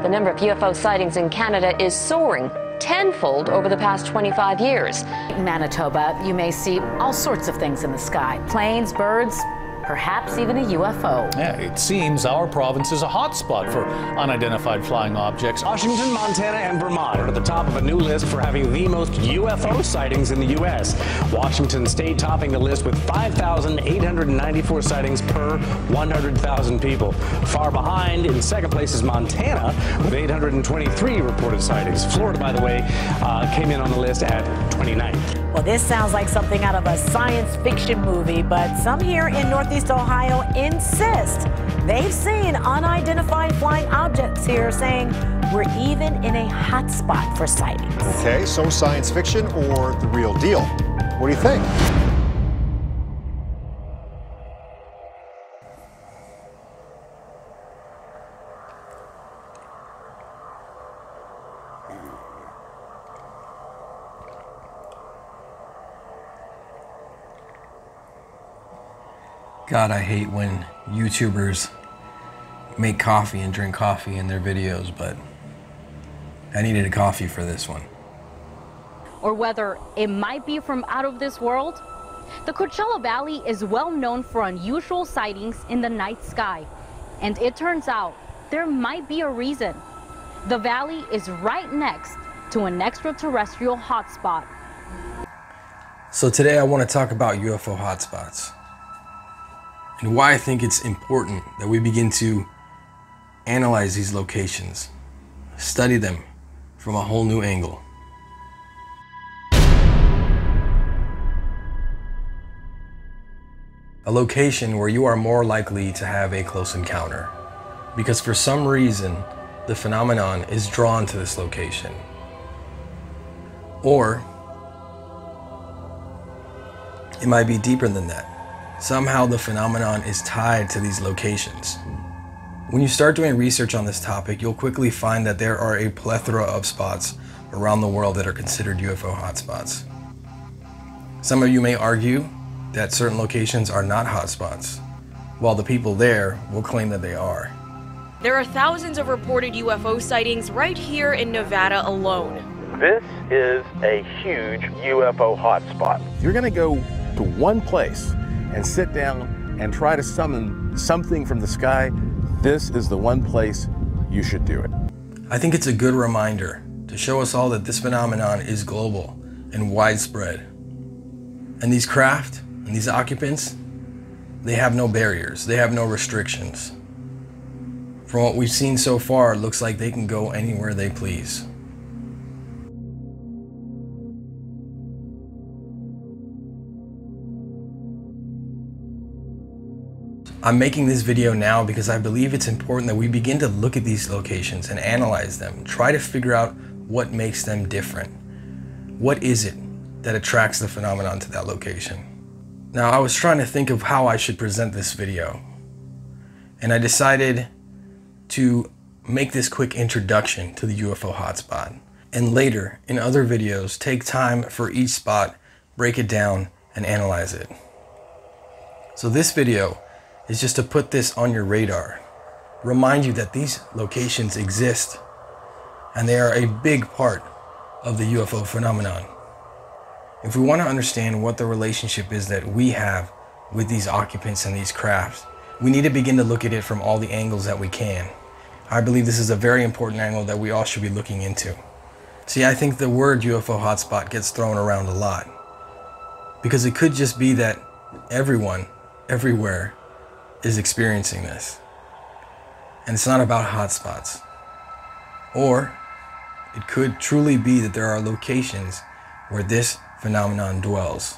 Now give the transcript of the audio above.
The number of UFO sightings in Canada is soaring tenfold over the past 25 years. In Manitoba, you may see all sorts of things in the sky. Planes, birds, perhaps even a UFO. Yeah, it seems our province is a hotspot for unidentified flying objects. Washington, Montana, and Vermont are at the top of a new list for having the most UFO sightings in the U.S. Washington State topping the list with 5,894 sightings per 100,000 people. Far behind, in second place, is Montana with 823 reported sightings. Florida, by the way, came in on the list at 29th. Well, this sounds like something out of a science fiction movie, but some here in Northeast Ohio insist they've seen unidentified flying objects here, saying we're even in a hotspot for sightings. Okay, so science fiction or the real deal? What do you think? God, I hate when YouTubers make coffee and drink coffee in their videos, but I needed a coffee for this one. Or whether it might be from out of this world, the Coachella Valley is well known for unusual sightings in the night sky. And it turns out there might be a reason. The valley is right next to an extraterrestrial hotspot. So today I want to talk about UFO hotspots and why I think it's important that we begin to analyze these locations, study them from a whole new angle. A location where you are more likely to have a close encounter, because for some reason the phenomenon is drawn to this location. Or it might be deeper than that. Somehow the phenomenon is tied to these locations. When you start doing research on this topic, you'll quickly find that there are a plethora of spots around the world that are considered UFO hotspots. Some of you may argue that certain locations are not hotspots, while the people there will claim that they are. There are thousands of reported UFO sightings right here in Nevada alone. This is a huge UFO hotspot. You're going to go to one place and sit down and try to summon something from the sky. This is the one place you should do it. I think it's a good reminder to show us all that this phenomenon is global and widespread. And these craft and these occupants, they have no barriers, they have no restrictions. From what we've seen so far, it looks like they can go anywhere they please. I'm making this video now because I believe it's important that we begin to look at these locations and analyze them, try to figure out what makes them different. What is it that attracts the phenomenon to that location? Now, I was trying to think of how I should present this video, and I decided to make this quick introduction to the UFO hotspot, and later in other videos take time for each spot, break it down, and analyze it. So this video is just to put this on your radar, remind you that these locations exist and they are a big part of the UFO phenomenon. If we want to understand what the relationship is that we have with these occupants and these crafts, we need to begin to look at it from all the angles that we can. I believe this is a very important angle that we all should be looking into. See, I think the word UFO hotspot gets thrown around a lot because it could just be that everyone, everywhere, is experiencing this. And it's not about hotspots. Or it could truly be that there are locations where this phenomenon dwells.